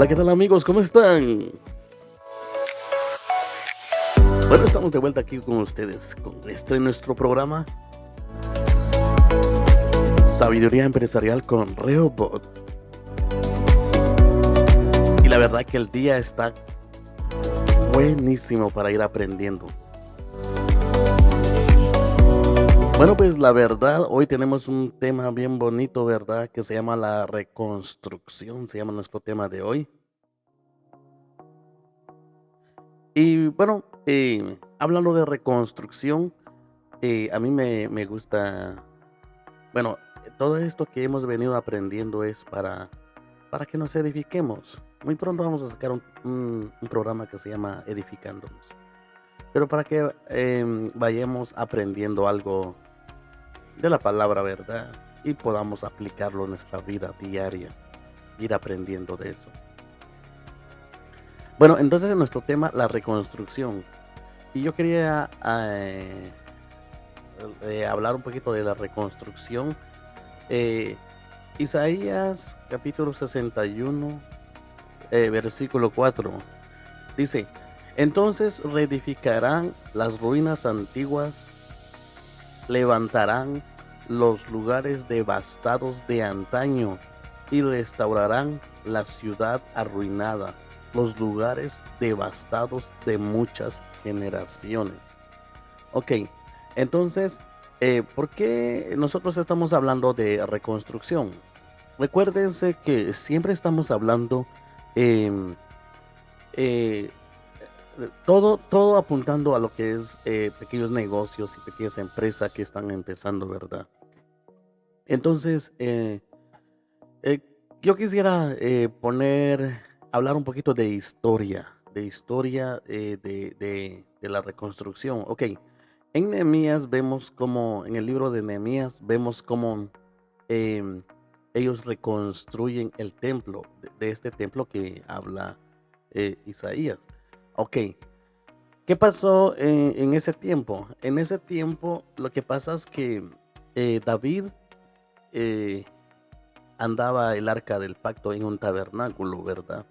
Hola, ¿qué tal amigos? ¿Cómo están? Bueno, estamos de vuelta aquí con ustedes con nuestro programa Sabiduría Empresarial con Rehoboth. Y la verdad que el día está buenísimo para ir aprendiendo. Bueno, pues la verdad, hoy tenemos un tema bien bonito, ¿verdad? Que se llama la reconstrucción, se llama nuestro tema de hoy. Y bueno, hablando de reconstrucción, a mí me gusta, bueno, todo esto que hemos venido aprendiendo es para que nos edifiquemos. Muy pronto vamos a sacar un programa que se llama Edificándonos, pero para que vayamos aprendiendo algo de la palabra, ¿verdad? Y podamos aplicarlo en nuestra vida diaria, ir aprendiendo de eso. Bueno, entonces en nuestro tema, la reconstrucción. Y yo quería hablar un poquito de la reconstrucción. Isaías capítulo 61, versículo 4, dice: entonces reedificarán las ruinas antiguas, levantarán los lugares devastados de antaño y restaurarán la ciudad arruinada, los lugares devastados de muchas generaciones. Ok, entonces, ¿por qué nosotros estamos hablando de reconstrucción? Recuérdense que siempre estamos hablando em, eh, todo apuntando a lo que es pequeños negocios y pequeñas empresas que están empezando, ¿verdad? Entonces, eh, yo quisiera hablar un poquito de historia de la reconstrucción. Ok, en Nehemías vemos como, en el libro de Nehemías, vemos como em, ellos reconstruyen el templo, de este templo que habla Isaías. Ok, ¿qué pasó en ese tiempo? En ese tiempo lo que pasa es que David eh, andaba el arca del pacto en un tabernáculo, ¿verdad?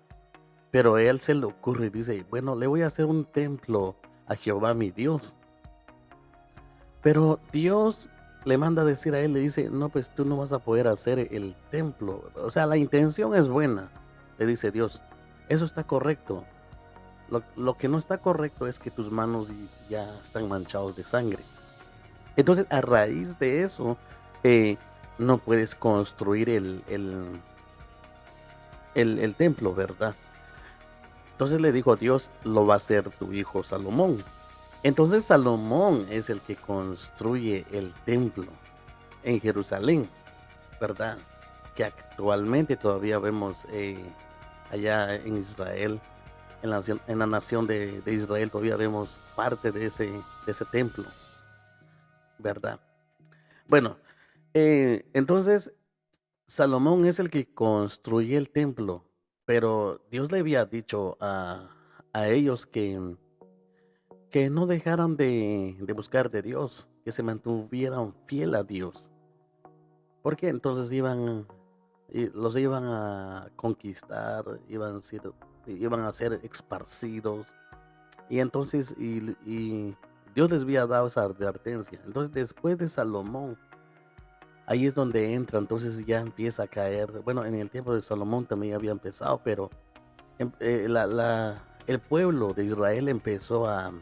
Pero a él se le ocurre y dice, bueno, le voy a hacer un templo a Jehová mi Dios. Pero Dios le manda a decir a él, le dice, no, pues tú no vas a poder hacer el templo. O sea, la intención es buena, le dice Dios, eso está correcto. Lo que no está correcto es que tus manos ya están manchados de sangre. Entonces, a raíz de eso, no puedes construir el templo, ¿verdad? Entonces le dijo Dios, lo va a hacer tu hijo Salomón. Entonces Salomón es el que construye el templo en Jerusalén, ¿verdad? Que actualmente todavía vemos allá en Israel, en la nación de Israel, todavía vemos parte de ese templo, ¿verdad? Bueno, entonces Salomón es el que construye el templo, pero Dios le había dicho a ellos que no dejaran de buscar de Dios, que se mantuvieran fiel a Dios, porque entonces los iban a conquistar, iban a ser esparcidos, y entonces y Dios les había dado esa advertencia. Entonces después de Salomón, ahí es donde entra, entonces ya empieza a caer. Bueno, en el tiempo de Salomón también había empezado, pero el pueblo de Israel empezó a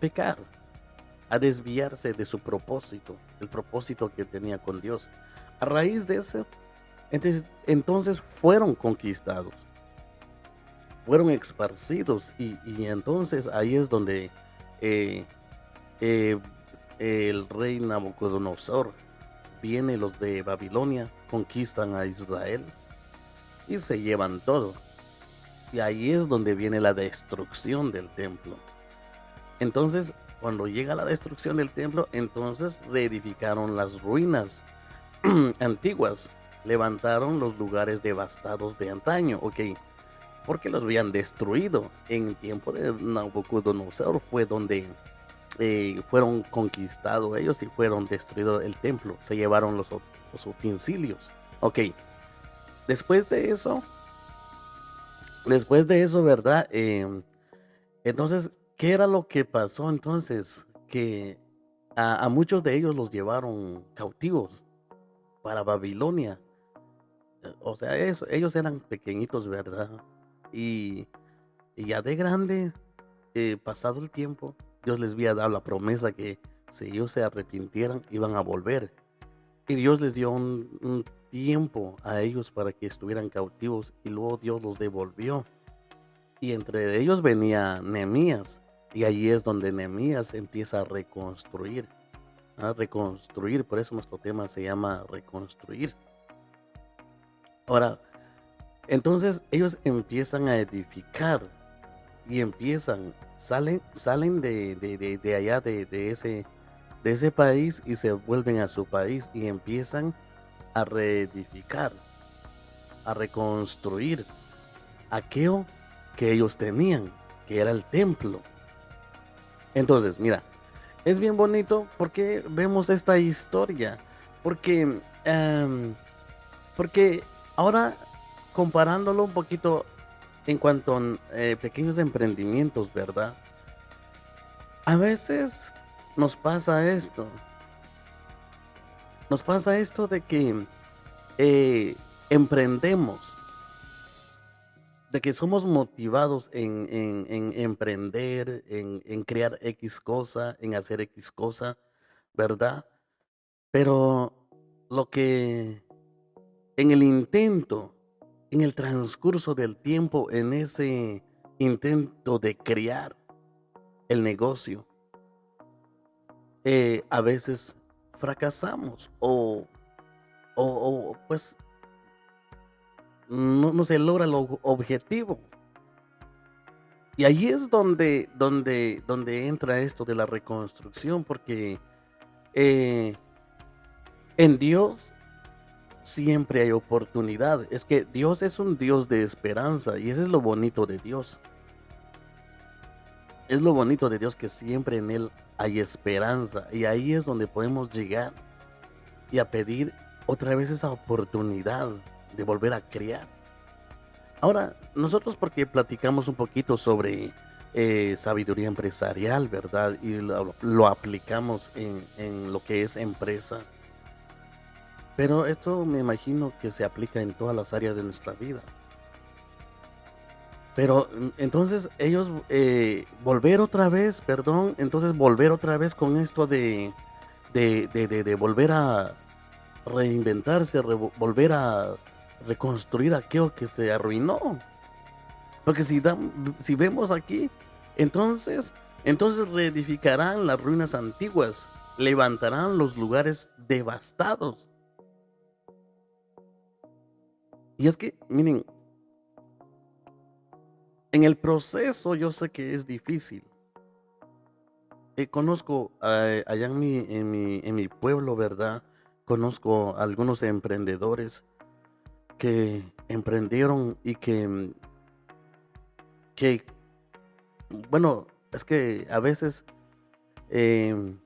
pecar, a desviarse de su propósito, el propósito que tenía con Dios. A raíz de eso, entonces fueron conquistados, fueron esparcidos y entonces ahí es donde eh, eh, el rey Nabucodonosor viene, los de Babilonia conquistan a Israel y se llevan todo. Y ahí es donde viene la destrucción del templo. Entonces, cuando llega la destrucción del templo, entonces reedificaron las ruinas antiguas, levantaron los lugares devastados de antaño, ok, porque los habían destruido. En el tiempo de Nabucodonosor fue donde fueron conquistados ellos y fueron destruidos el templo, se llevaron los utensilios, ok. Después de eso, Después de eso, ¿verdad? Entonces, ¿qué era lo que pasó entonces? Que a muchos de ellos los llevaron cautivos para Babilonia. O sea, ellos eran pequeñitos, ¿verdad? Y, y ya de grande, pasado el tiempo, Dios les había dado la promesa que si ellos se arrepintieran, iban a volver. Y Dios les dio un tiempo a ellos para que estuvieran cautivos y luego Dios los devolvió. Y entre ellos venía Nehemías. Y allí es donde Nehemías empieza a reconstruir. A reconstruir, por eso nuestro tema se llama reconstruir. Ahora, entonces ellos empiezan a edificar y salen de allá, de ese país y se vuelven a su país y empiezan a reedificar, a reconstruir aquello que ellos tenían, que era el templo. Entonces, mira, es bien bonito porque vemos esta historia, porque, porque ahora comparándolo un poquito en cuanto a pequeños emprendimientos, ¿verdad? A veces nos pasa esto, de que eh, emprendemos, de que somos motivados en emprender, en crear X cosa, en hacer X cosa, ¿verdad? Pero lo que en el intento, en el transcurso del tiempo, en ese intento de crear el negocio, a veces fracasamos pues no se logra el objetivo. Y ahí es donde entra esto de la reconstrucción, porque eh, en Dios siempre hay oportunidad. Es que Dios es un Dios de esperanza y eso es lo bonito de Dios. Es lo bonito de Dios que siempre en Él hay esperanza y ahí es donde podemos llegar y a pedir otra vez esa oportunidad de volver a crear. Ahora, nosotros porque platicamos un poquito sobre sabiduría empresarial, ¿verdad? Y lo aplicamos en lo que es empresa. Pero esto me imagino que se aplica en todas las áreas de nuestra vida. Pero entonces ellos volver otra vez, perdón, entonces volver otra vez con esto de volver a reinventarse, volver a reconstruir aquello que se arruinó. Porque si vemos aquí, entonces reedificarán las ruinas antiguas, levantarán los lugares devastados. Y es que, miren, en el proceso yo sé que es difícil. Conozco allá en mi pueblo, ¿verdad? Conozco algunos emprendedores que emprendieron y que bueno, es que a veces em,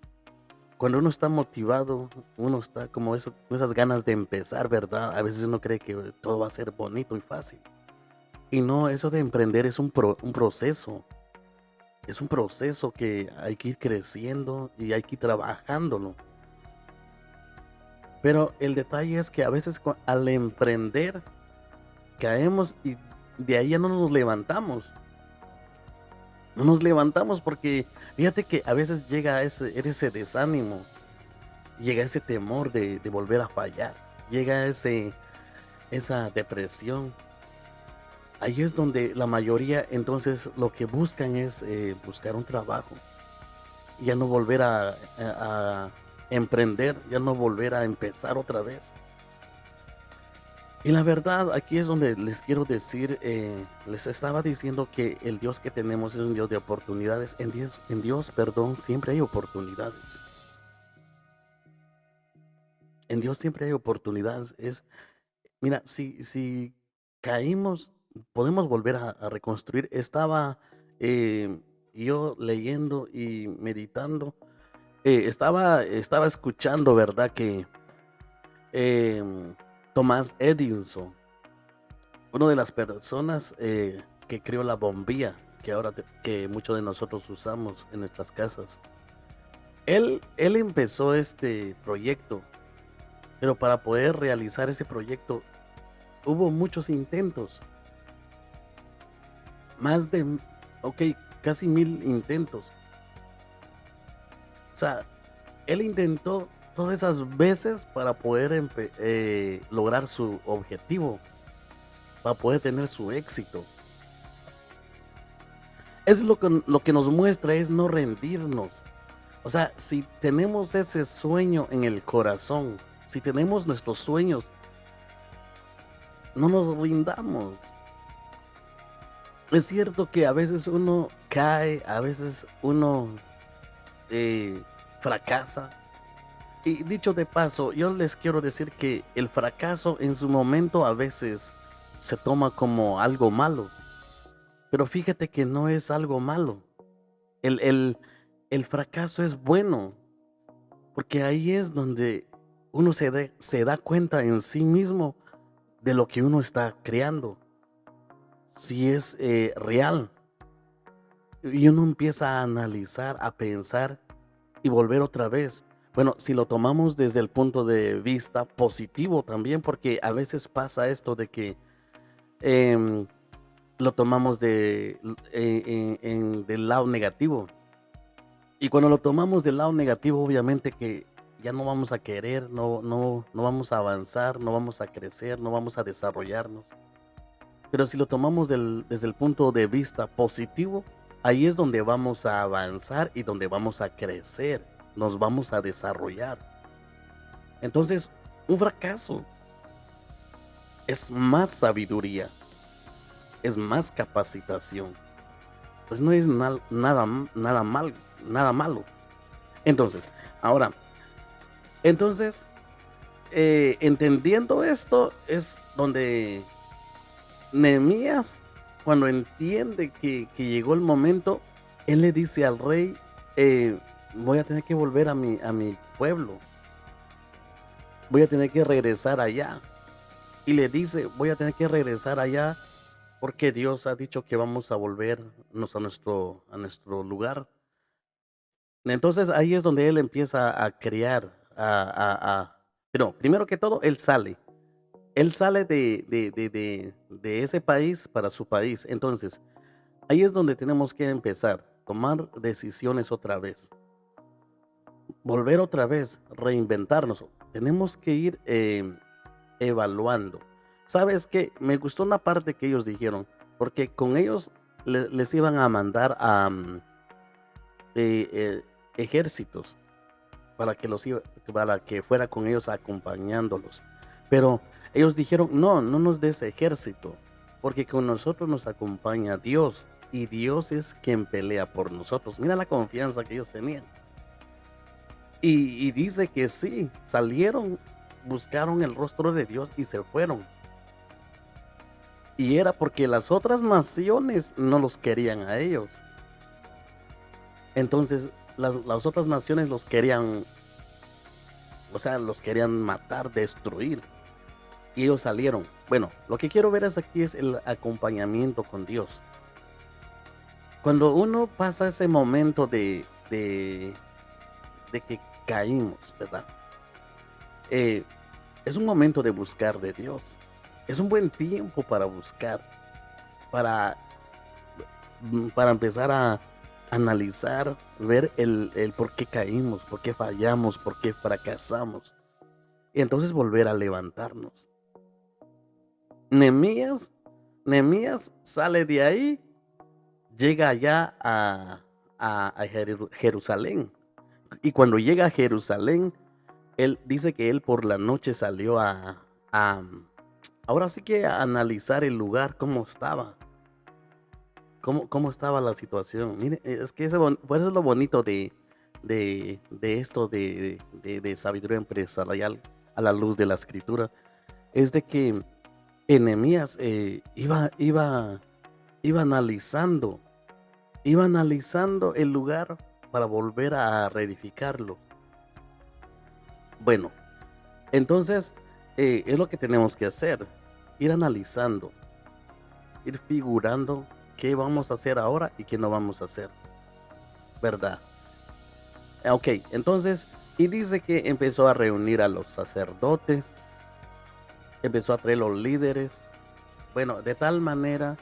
cuando uno está motivado, uno está como eso, con esas ganas de empezar, ¿verdad? A veces uno cree que todo va a ser bonito y fácil. Y no, eso de emprender es un proceso. Es un proceso que hay que ir creciendo y hay que ir trabajándolo. Pero el detalle es que a veces al emprender caemos y de ahí ya no nos levantamos. No nos levantamos porque fíjate que a veces llega ese desánimo, llega ese temor de volver a fallar, llega esa depresión. Ahí es donde la mayoría entonces lo que buscan es buscar un trabajo, ya no volver a emprender, ya no volver a empezar otra vez. Y la verdad, aquí es donde les quiero decir, les estaba diciendo que el Dios que tenemos es un Dios de oportunidades. En Dios, perdón, siempre hay oportunidades. En Dios siempre hay oportunidades. Mira, si caímos, podemos volver a reconstruir. Estaba yo leyendo y meditando. Estaba escuchando, ¿verdad? Que Thomas Edison una de las personas que creó la bombilla que muchos de nosotros usamos en nuestras casas. Él empezó este proyecto, pero para poder realizar ese proyecto hubo muchos intentos, más de, ok, casi 1000 intentos. O sea, él intentó todas esas veces para poder lograr su objetivo, para poder tener su éxito. Es lo que nos muestra es no rendirnos. O sea, si tenemos ese sueño en el corazón, si tenemos nuestros sueños, no nos rindamos. Es cierto que a veces uno cae, a veces uno fracasa. Y dicho de paso, yo les quiero decir que el fracaso en su momento a veces se toma como algo malo. Pero fíjate que no es algo malo. El, el, el fracaso es bueno, porque ahí es donde uno se da cuenta en sí mismo de lo que uno está creando, si es real. Y uno empieza a analizar, a pensar y volver otra vez. Bueno, si lo tomamos desde el punto de vista positivo también, porque a veces pasa esto de que em, lo tomamos del lado negativo. Y cuando lo tomamos del lado negativo, obviamente que ya no vamos a querer, no vamos a avanzar, no vamos a crecer, no vamos a desarrollarnos. Pero si lo tomamos desde el punto de vista positivo, ahí es donde vamos a avanzar y donde vamos a crecer, nos vamos a desarrollar. Entonces, un fracaso es más sabiduría, es más capacitación. Pues no es nada malo. Entonces, ahora, entonces, entendiendo esto es donde Nehemías, cuando entiende que llegó el momento, él le dice al rey, voy a tener que volver a mi pueblo, voy a tener que regresar allá. Y le dice, voy a tener que regresar allá porque Dios ha dicho que vamos a volvernos a nuestro lugar. Entonces ahí es donde él empieza a crear, pero primero que todo, él sale de ese país para su país. Entonces, ahí es donde tenemos que empezar, tomar decisiones otra vez, volver otra vez, reinventarnos. Tenemos que ir evaluando. ¿Sabes qué? Me gustó una parte que ellos dijeron, porque con ellos les iban a mandar a ejércitos para que fuera con ellos acompañándolos. Pero ellos dijeron, no nos des ejército, porque con nosotros nos acompaña Dios, y Dios es quien pelea por nosotros. Mira la confianza que ellos tenían. Y dice que sí, salieron, buscaron el rostro de Dios y se fueron. Y era porque las otras naciones no los querían a ellos. Entonces las otras naciones los querían, o sea, los querían matar, destruir. Y ellos salieron. Bueno, lo que quiero ver aquí es el acompañamiento con Dios. Cuando uno pasa ese momento de que caímos, ¿verdad? Es un momento de buscar de Dios. Es un buen tiempo para buscar, para, para empezar a analizar, ver el por qué caímos, por qué fallamos, por qué fracasamos. Y entonces volver a levantarnos. Nehemías sale de ahí, llega allá a Jerusalén. Y cuando llega a Jerusalén, él dice que él por la noche salió ahora sí que a analizar el lugar, cómo estaba. Cómo estaba la situación. Mire, es que por eso es lo bonito de esto de sabiduría empresarial a la luz de la escritura. Es de que Nehemías iba analizando, el lugar para volver a reedificarlo. Bueno, entonces es lo que tenemos que hacer, ir analizando. ir figurando qué vamos a hacer ahora y qué no vamos a hacer, ¿verdad? Ok, entonces, y dice que empezó a reunir a los sacerdotes, empezó a traer los líderes, bueno, de tal manera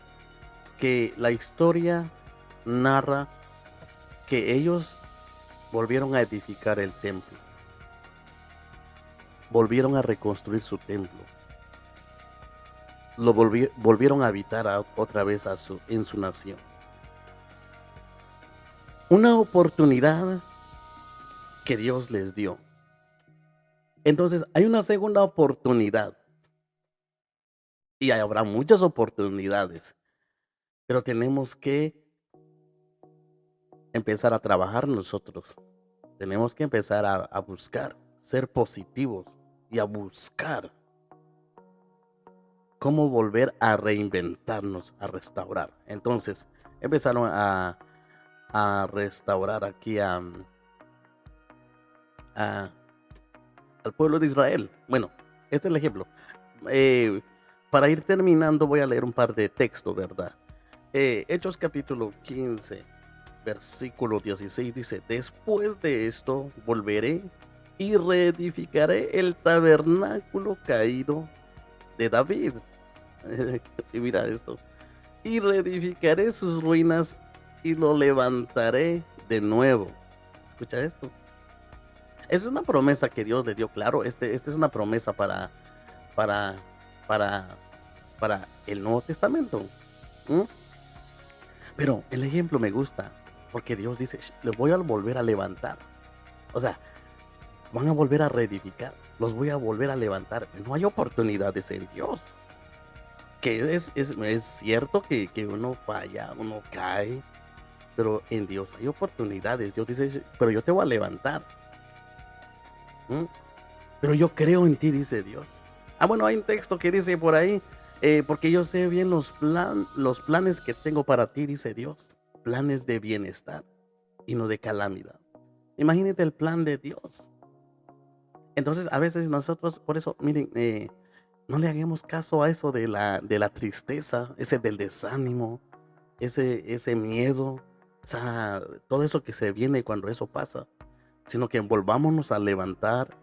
que la historia narra que ellos volvieron a edificar el templo, volvieron a reconstruir su templo, volvieron a habitar otra vez en su nación. Una oportunidad que Dios les dio. Entonces hay una segunda oportunidad y habrá muchas oportunidades, pero tenemos que empezar a trabajar nosotros. Tenemos que empezar a buscar, ser positivos y a buscar cómo volver a reinventarnos, a restaurar. Entonces empezaron a restaurar aquí al pueblo de Israel. Bueno, este es el ejemplo. Para ir terminando voy a leer un par de textos, ¿verdad? Hechos capítulo 15, versículo 16 dice: después de esto volveré y reedificaré el tabernáculo caído de David. Y mira esto: y reedificaré sus ruinas y lo levantaré de nuevo. Escucha esto. Esa es una promesa que Dios le dio, claro. Esta es una promesa para, para, para el Nuevo Testamento. ¿Mm? Pero el ejemplo me gusta, porque Dios dice: les voy a volver a levantar. O sea, van a volver a reedificar, los voy a volver a levantar. No hay oportunidades en Dios. Que es cierto que uno falla, uno cae, pero en Dios hay oportunidades. Dios dice: pero yo te voy a levantar. ¿Mm? Pero yo creo en ti, dice Dios. Bueno, hay un texto que dice por ahí: porque yo sé bien los planes que tengo para ti, dice Dios, planes de bienestar y no de calamidad. Imagínate el plan de Dios. Entonces, a veces nosotros, por eso, miren, no le hagamos caso a eso de la tristeza, ese del desánimo, ese miedo, o sea, todo eso que se viene cuando eso pasa, sino que volvámonos a levantar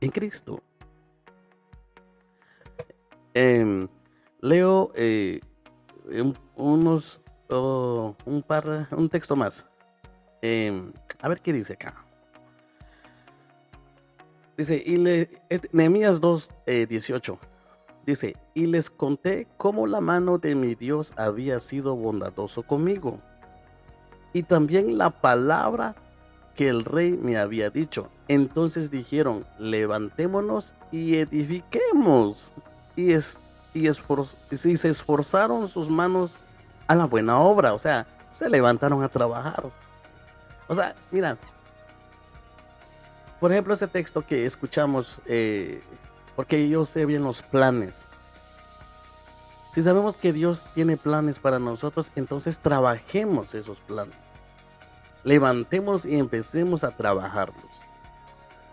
en Cristo. Leo un texto más. A ver qué dice acá. Dice, Nehemías 2:18. Dice: y les conté cómo la mano de mi Dios había sido bondadoso conmigo, y también la palabra que el rey me había dicho. Entonces dijeron: levantémonos y edifiquemos. Y se esforzaron sus manos a la buena obra. O sea, se levantaron a trabajar. O sea, mira, por ejemplo, ese texto que escuchamos, porque yo sé bien los planes. Si sabemos que Dios tiene planes para nosotros, entonces trabajemos esos planes. Levantemos y empecemos a trabajarlos.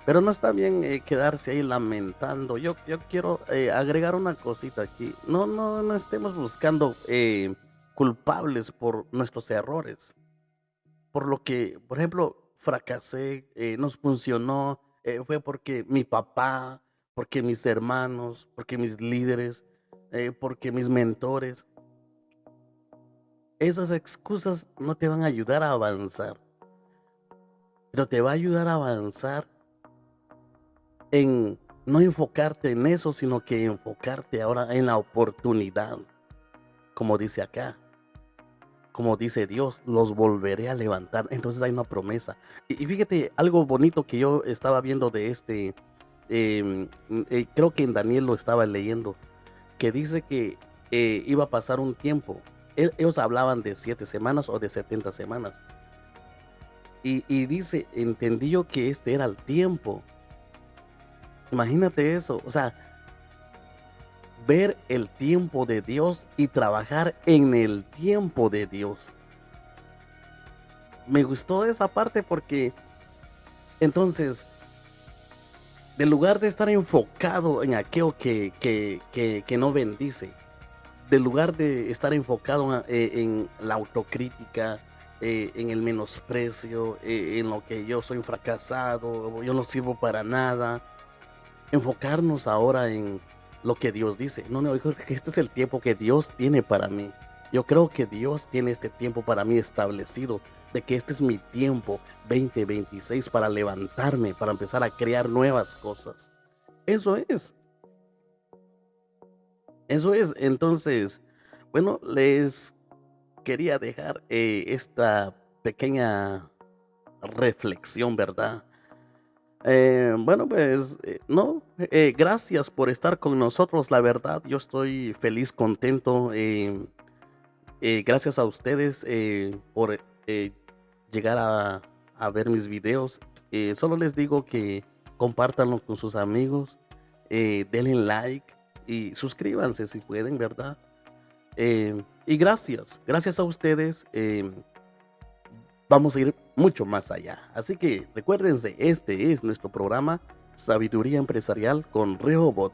Pero no está bien quedarse ahí lamentando. Yo quiero agregar una cosita aquí. No estemos buscando culpables por nuestros errores. Por lo que, por ejemplo, fracasé, no funcionó, fue porque mi papá, porque mis hermanos, porque mis líderes, porque mis mentores. Esas excusas no te van a ayudar a avanzar, pero te va a ayudar a avanzar en no enfocarte en eso, sino que enfocarte ahora en la oportunidad. Como dice acá, como dice Dios, los volveré a levantar. Entonces hay una promesa. Y fíjate, algo bonito que yo estaba viendo de creo que en Daniel lo estaba leyendo, que dice que iba a pasar un tiempo. Ellos hablaban de 7 semanas o de 70 semanas. Y dice: entendí yo que este era el tiempo. Imagínate eso, o sea, ver el tiempo de Dios y trabajar en el tiempo de Dios. Me gustó esa parte porque entonces, en lugar de estar enfocado en aquello que no bendice, del lugar de estar enfocado en la autocrítica, en el menosprecio, en lo que yo soy un fracasado, yo no sirvo para nada, enfocarnos ahora en lo que Dios dice. No, no, hijo, que este es el tiempo que Dios tiene para mí. Yo creo que Dios tiene este tiempo para mí establecido, de que este es mi tiempo 2026 para levantarme, para empezar a crear nuevas cosas. Eso es, eso es. Entonces, bueno, les quería dejar esta pequeña reflexión, ¿verdad? Bueno, pues no, gracias por estar con nosotros, la verdad, yo estoy feliz, contento, gracias a ustedes por llegar a ver mis videos. Solo les digo que compártanlo con sus amigos, denle like y suscríbanse si pueden, ¿verdad? Y gracias a ustedes. Vamos a ir mucho más allá. Así que recuérdense, este es nuestro programa Sabiduría Empresarial con Rehobot.